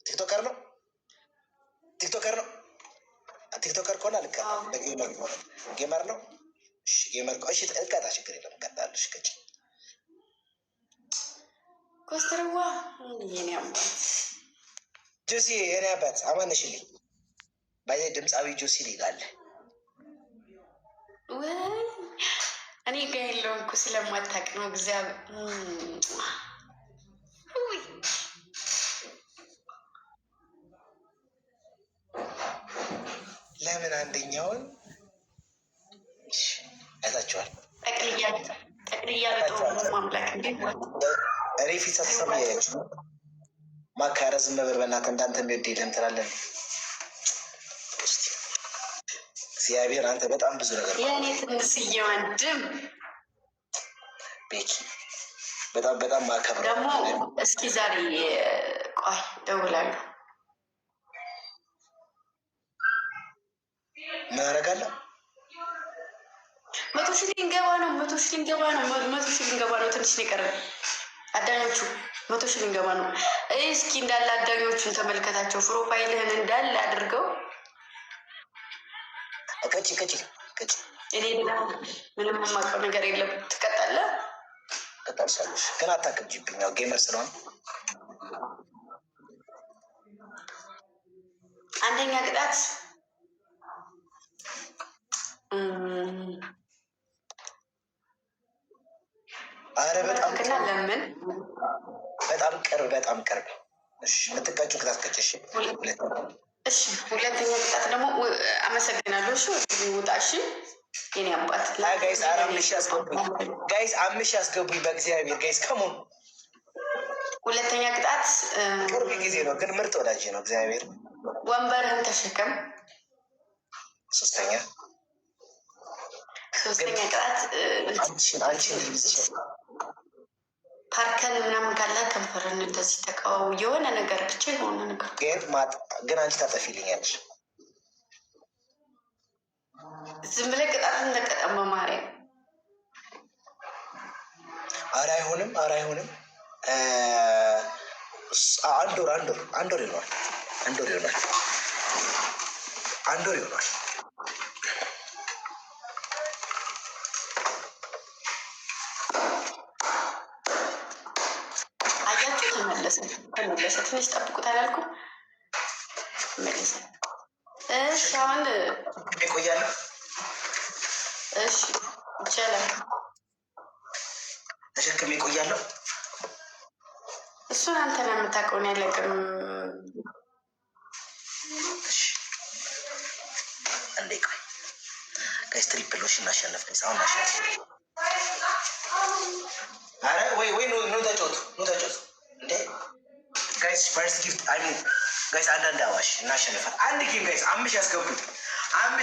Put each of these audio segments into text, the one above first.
ቲክቶከር ነው ቲክቶከር ከሆነ አልቀጣም። ጌመር ነው። እሺ ጌመር እሺ፣ እቀጣ ችግር የለም እቀጣለሽ። ከጭ ኮስተርዋ የኔ አባት ጆሲ የኔ አባት አማነሽልኝ ባይ ድምፃዊ ጆሲ ይላል። ወይ እኔ ጋር የለውም እኮ ስለማታውቅ ነው። እግዚአብሔር ለምን አንደኛውን አይታችኋል? ጠቅልያ በጥሩ ማምላክ እንዴ እኔ ፊት ተሰማ ያያችሁ ማካረዝ ነበር። በእናትህ እንዳንተ የሚወድ የለም ትላለን። እግዚአብሔር አንተ በጣም ብዙ ነገር የእኔ ትንስዬ ወንድም ቤኪ በጣም ማከብረው ደግሞ እስኪ ዛሬ ቆይ ደውላለሁ። ምን አደርጋለሁ? 100 ሺህ ልንገባ ነው። 100 ሺህ ልንገባ ነው። ትንሽ ነው የቀረን። አዳኞቹ 100 ሺህ ልንገባ ነው። እስኪ እንዳለ አዳኞቹን ተመልከታቸው። ፕሮፋይልህን እንዳለ አድርገው። ከጭ እኔ ምንም የማውቀው ነገር የለም። ትቀጣለህ? ቀጣልሻለሽ ግን አታክብጂብኝ። ያው ጌመር ስለሆነ አንደኛ ቅጣት አረ በጣም ለምን በጣም ቅርብ። እሺ የምትቀጩ ቅጣት ቀጭ። እሺ ሁለተኛ ቅጣት ደግሞ አመሰግናለሁ። እሺ ውጣ። እሺ የኔ አባት ጋይስ አምሽ ያስገቡኝ በእግዚአብሔር ጋይስ ከሞን። ሁለተኛ ቅጣት ቅርብ ጊዜ ነው ግን ምርጥ ወዳጅ ነው እግዚአብሔር። ወንበርህን ተሸከም። ሶስተኛ ቅጣት ፓርከን ምናምን ካለ ከንፈርን እንደዚህ ተቃው የሆነ ነገር ብቻ የሆነ ነገር ግን አንቺ ታጠፊልኛለሽ። ዝም ብለህ ቅጣት እንደቀጠም በማርያም ኧረ አይሆንም። አንድ ወር ይሆናል። አያችሁ ተመለሰ። ትንሽ ጠብቁት አላልኩም? መለሰ። እሺ አሁን ይቆያል። እሺ ይቻላል። ተሸክሜ እቆያለሁ። እሱን አንተ ነው የምታውቀውን ያለቅም። እንዴ ቆይ ጋይስ ትሪፕሎሽ እናሸነፍ። አሁን እናሸነፍ። አረ ወይ ኑ ተጫወቱ እንዴ ጋይስ። ፈርስት ጊፍት ጋይስ አንዳንድ አዋሽ እናሸንፋል። አንድ ጌም ጋይስ አምሽ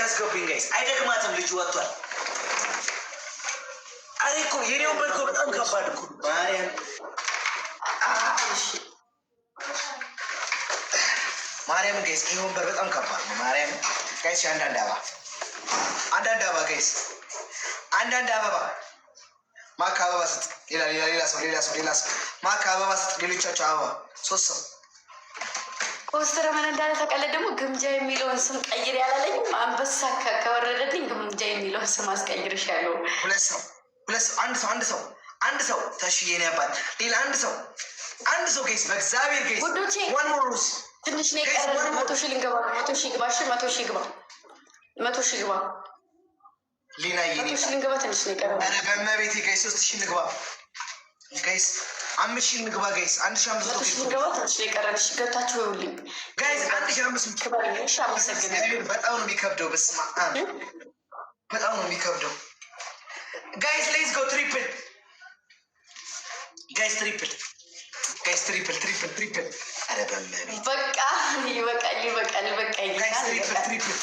ያስገቡኝ ጋይስ። አይደግማትም ልጁ ወጥቷል። አሬ እኮ የኔ ወንበር እኮ በጣም ከባድ እኮ ማርያም ጋይስ፣ ይሄ ወንበር በጣም ከባድ ነው። ማርያም ጋይስ አንዳንድ አበባ ጋይስ፣ አንዳንድ አበባ ማካ አበባ ስጥ። ሌላ ሰው ማካ አበባ ስጥ። ሌሎቻቸው አበባ 3 ሰው ፖስተር ምን እንዳለ ታውቃለህ? ደግሞ ግምጃ የሚለውን ስም ቀይር ያላለኝም አንበሳ ከወረደልኝ ግምጃ የሚለውን ስም አስቀይርሻለሁ። ሁለት ሰው አንድ ሰው ተሽዬ ነው ያባት። ሌላ አንድ ሰው ጌስ በእግዚአብሔር ጌስ ጉዶቼ ትንሽ ነው የቀረ። 100 ሺህ ልንገባ ነው። 100 ሺህ ግባ። እሺ 100 ሺህ ግባ። ሌላ 100 ሺህ ልንገባ። ትንሽ ነው የቀረ። ኧረ በእመቤቴ ጋይስ 3000 ልግባ ጋይስ። 5000 ልግባ ጋይስ። 1500 ሺህ ልንገባ። ትንሽ ነው የቀረ። እሺ ገብታችሁ ይውልኝ ጋይስ። 1500 ግባ። እሺ አመሰግናለሁ። በጣም ነው የሚከብደው። በስመ አብ በጣም ነው የሚከብደው ጋይስ። ሌትስ ጎ ትሪፕል ጋይስ። ትሪፕል ኧረ በእመቤቴ በቃ ይበቃል። ጋይስ ትሪፕል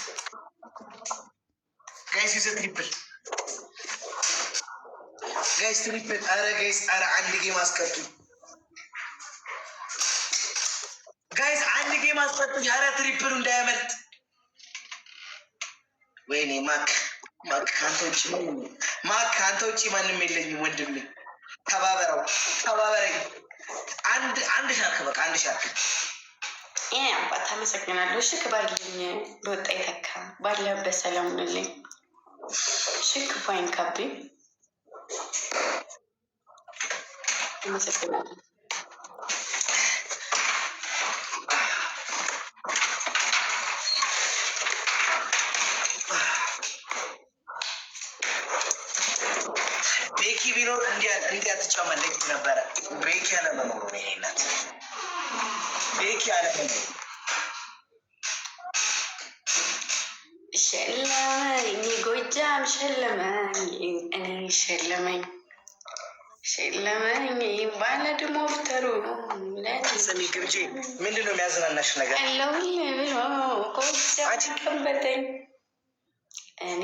ጋይስ ዩዘ ትሪፕል ጋይስ ትሪፕል። ኧረ አንድ ጌም አስቀጡኝ ጋይስ፣ አንድ ጌም አስቀጡኝ። ኧረ ትሪፕሉ እንዳያመልጥ። ወይኔ ማክ ከአንተ ውጭ ማንም የለኝም ወንድሜ። ተባበረኝ። አንድ ሻርክ በቃ አንድ ሻርክ ይሄ አባት አመሰግናለሁ። እሺ ክባርልኝ በወጣ ይተካ ባለበት ሰላም ሁንልኝ። እሺ ክፉ አይንካብኝ። አመሰግናለሁ። ቤኪ ቢኖር እንዲያትጨመለቅ ነበረ። ቤኪ አለመኖሩ ነው ይሄናት ቤኪ አለመኖሩ ሸለመኝ ጎጃም ሸለመኝ እኔ ሸለመኝ ሸለመኝ ባለድሞ ፍተሩ ሰሚ ግብጄ ምንድን ነው የሚያዝናናሽ ነገር? አለሁል ብሎ ጎጃም ከበተኝ እኔ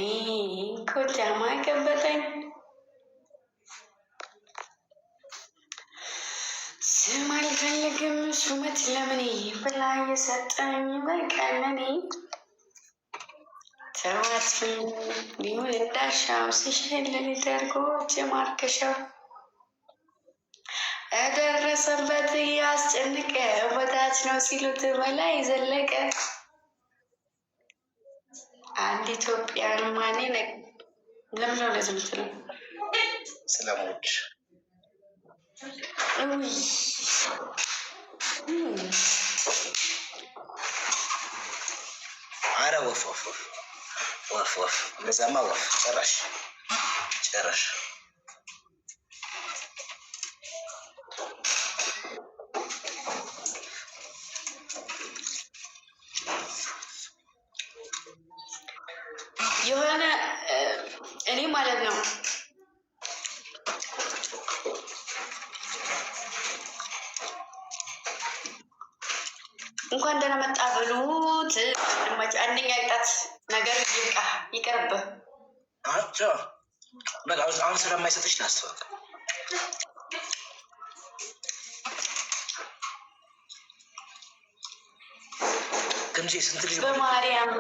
ጎጃም ከበተኝ ስም አልፈልግም ሹመት ለምኔ ብላ የሰጠኝ በቀነኔ ተዋትፍን ሊሆን እንዳሻው ሲሸልል ደርጎች ማርከሻው እደረሰበት ያስጨንቀ ወዳጅ ነው ሲሉት በላይ ዘለቀ አንድ ኢትዮጵያን ማኔ ለምለው ለዝምት ነው ስለሞች አረ ወፍ ወፍ ወፍ ወፍ እንደዛማ ወፍ ጨረሽ የሆነ እኔ ማለት ነው እንኳን ደህና መጣ በሉት። አንደኛ ቅጣት ነገር ይቀርብህ። በቃ አሁን ስለማይሰጥሽ ላስተዋል። ግምጄ ስንት ልጅ በማርያም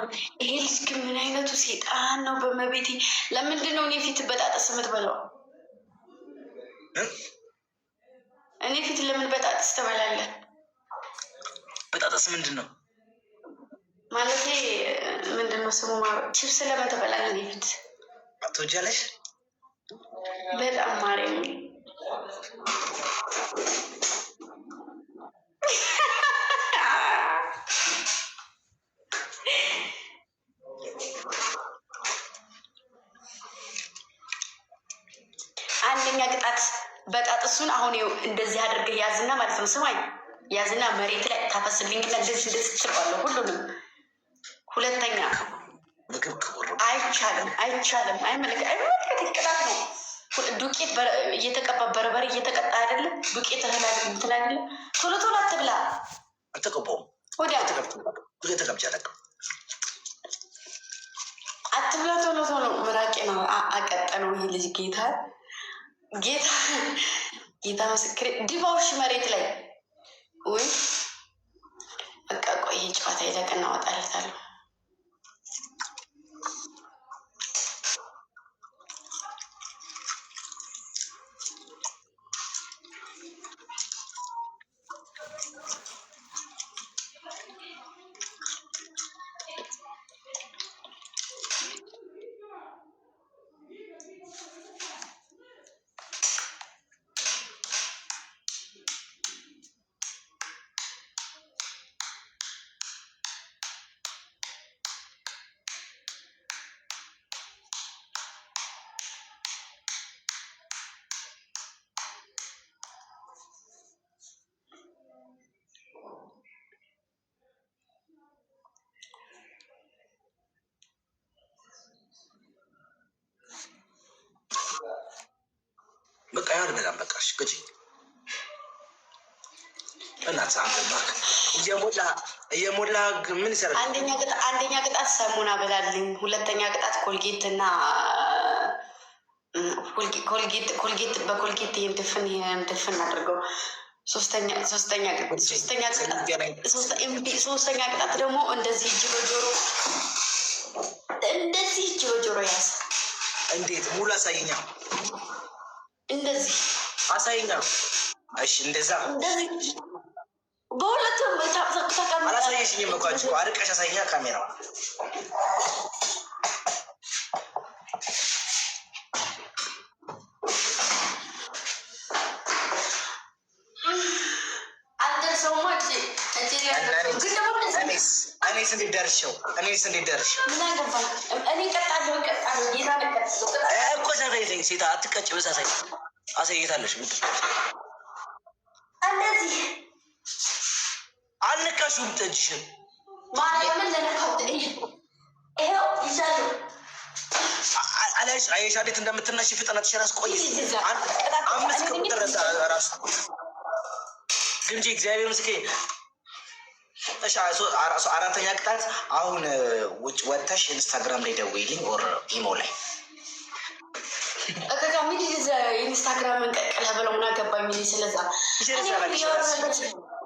ይሄ ልጅ ግን ምን አይነቱ ሴጣን ነው? በመቤቴ ለምንድን ነው እኔ ፊት በጣጥስ የምትበላው? እኔ ፊት ለምን በጣጥስ ትበላለህ? በጣጥስ ምንድን ነው ማለት? ምንድን ነው ስሙ? ችፕስ ለምን ትበላለህ? እኔ ፊት ትወጃለሽ? በጣም ማርያም አንደኛ ቅጣት በጣጥሱን አሁን እንደዚህ አድርገህ ያዝና ማለት ነው። ስማኝ ያዝና መሬት ላይ ታፈስልኝና እንደዚህ ትችላለህ ሁሉንም። ሁለተኛ አይቻልም አይመለከት ቅጣት ነው። ዱቄት እየተቀባ በርበሬ እየተቀጣ አይደለም ዱቄት እህል እንትን አይደለም። ቶሎ አትብላ። አልተቀባውም ወዲያ አትብላ። ቶሎ ምራቄ ነው አቀጠነው ይሄ ልጅ ጌታ ምስክሬ ድባውሽ መሬት ላይ ወይ በቃ ቆይ ጨዋታ ይለቅ እናወጣለታለሁ። በቃ ያልበላም በቃ ሽቅጭ እናት አንተባክ እየሞላ ምን ይሰራል? አንደኛ ቅጣት ሰሙን አበላልኝ። ሁለተኛ ቅጣት ኮልጌት እና በኮልጌት ድፍን አድርገው። ሶስተኛ ቅጣት ደግሞ እንደዚህ እጅ በጆሮ ያዝ። እንዴት ሙሉ አሳይኛ። እንደዚህ አሳይኛ። እሺ እንደዛ በሁለቱም ተቀምጠ አላሳየሽኝም እኮ አንቺ አርቀሽ አሳይኛ ካሜራው እኔስ እንዴት ደርሼው እኮ ሳሳይተኝ ሴታ አትቀጭ በሳሳይ አሳይታለሽ እንደዚህ አልነካሽውም ጠጅሽን ማርያምን ለነካውት ይሄው ይዛሉ አላሽ አይሻ እንዴት እንደምትነሽ ፍጥነትሽ ራስ ቆይ 5 ቁጥር ራስ ግንጂ እግዚአብሔር ምስክሬ እሺ አራተኛ ቅጣት አሁን ውጭ ወጥተሽ ኢንስታግራም ላይ ደውይልኝ ኦር ኢሞ ላይ እከካ ምን ይዘ ኢንስታግራም እንቀቀለ ብለው ምን አገባኝ ምን ስለዛ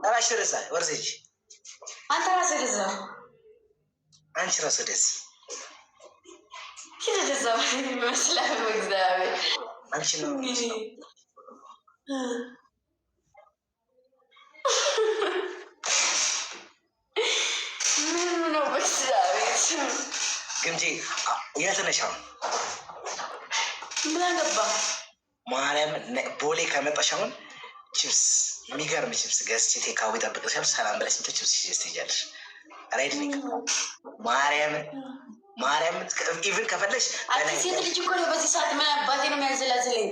አራሽረዛ ወርዘጂ አንተ ራስህ ደዛ አንቺ ራስህ ደዛ ደዛ መስላም እግዚአብሔር አንቺ ነው ምን ነው በእግዚአብሔር ግንጂ የትነሻው ምን አገባ ማርያም ቦሌ ከመጣሽ አሁን ቺፕስ የሚገርም ቺፕስ ገዝቼ ቴካዊ ጠብቅሻል። ሰላም ብለሽ እንትን ቺፕስ ይስተያለሽ ራይድ ኒክ ማርያም ኢቭን ከፈለሽ ሴት ልጅ እኮ ነው በዚህ ሰዓት ምን አባቴ ነው የሚያዘላዝለኝ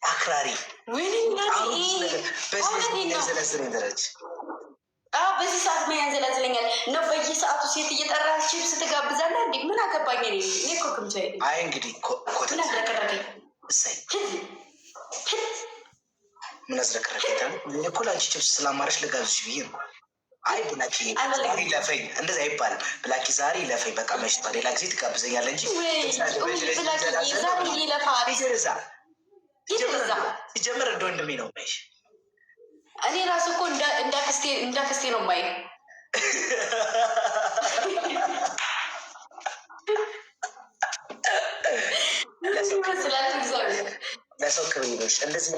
አክራሪ በዚህ ሰዓት ምን ያንዘላዝለኛል ነው? በየሰዓቱ ሴት እየጠራች ቺፕስ ትጋብዛለህ እንዴ? ምን አገባኝ እኔ እኮ ከምቻ አይ እንግዲህ ምን አዝረከረከኝ እሰይ ምን አዝረከረከኝ እኮ ለአንቺ ቺፕስ ስላማረሽ ልጋብዝሽ ብዬ ነው። አይ ብላኪ ዛሬ ለፈኝ እንደዛ አይባልም። ብላኪ ዛሬ ለፈኝ በቃ መሽቷል። ሌላ ጊዜ ትጋብዘኛለህ እንጂ ሲጀምር እንደ ወንድሜ ነው ማይሽ። እኔ ራሱ እኮ እንዳክስቴ ነው ማይ ለሰው ክብሪኖች እንደዚህ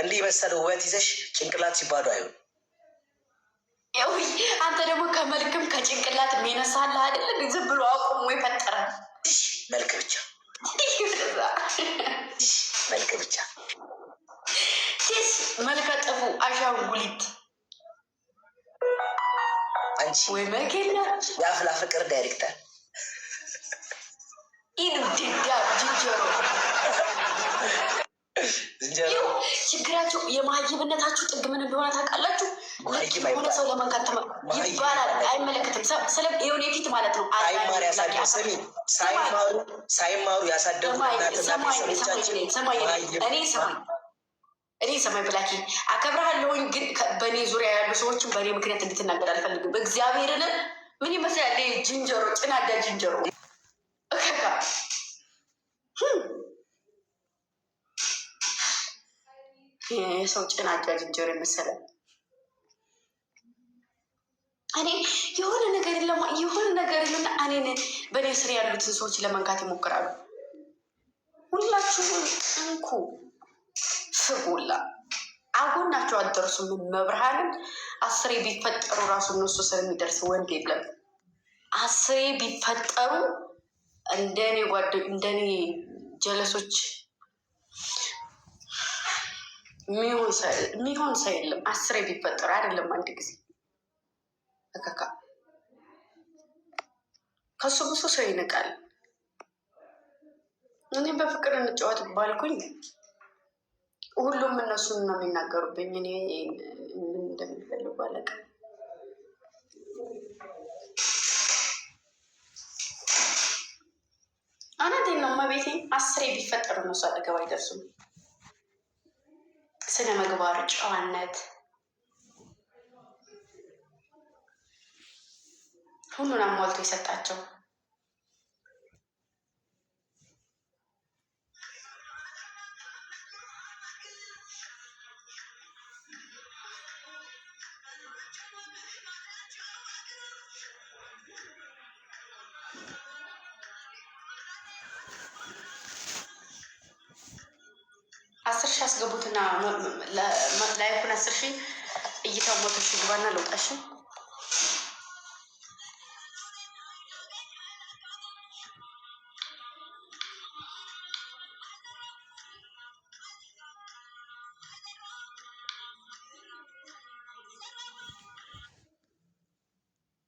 እንዲህ መሰለ ውበት ይዘሽ ጭንቅላት ሲባዱ አይሆን። አንተ ደግሞ ከመልክም ከጭንቅላት የሚነሳልህ አይደለም። ዝም ብሎ አቁሞ የፈጠረ መልክ ብቻ መልክ ብቻ መልከ ጥፉ አሻንጉሊት አንቺ ወይ መኪና የአፍላ ፍቅር ዳይሬክተር ኢንዲዳ ዝንጀሮ ችግራችሁ የማህይብነታችሁ ጥግ ምን እንደሆነ ታውቃላችሁ? የሆነ ሰው ለመንካት ይባላል። አይመለከትም። የሆነ የፊት ማለት ነው። ሳይማሩ ያሳደጉ እኔ ሰማይ ብላኪ አከብርሃለሁኝ፣ ግን በእኔ ዙሪያ ያሉ ሰዎችን በእኔ ምክንያት እንድትናገር አልፈልግም። እግዚአብሔርን ምን ይመስላል ዝንጀሮ፣ ጭናዳ ዝንጀሮ እከካ የሰው ጭናዳ ዝንጀሮ የመሰለ እኔ የሆነ ነገር የለና እኔን በእኔ ስር ያሉትን ሰዎች ለመንካት ይሞክራሉ። ሁላችሁም እንኩ ፍጉላ አጎናቸው አደርሱም። መብርሃንን 10 ቢፈጠሩ ራሱ እነሱ ስር የሚደርስ ወንድ የለም። 10 ቢፈጠሩ እንደኔ ጀለሶች የሚሆን ሰው የለም። 10 ቢፈጠሩ አይደለም አንድ ጊዜ እከካ ከሱ ብዙ ሰው ይንቃል። እኔ በፍቅር እንጫወት ባልኩኝ ሁሉም እነሱን ነው የሚናገሩብኝ። እኔ ምን እንደሚፈልጉ አላውቅም። እውነቴን ነው እመቤቴ 10 ቢፈጠሩ እነሱ አጠገብ አይደርሱም። ስነ ምግባር፣ ጨዋነት ሁሉን አሟልቶ የሰጣቸው 10 ሺህ አስገቡትና ላይኩን 10 ሺህ እይታው 100 ሺህ ግባና ለውጣሽ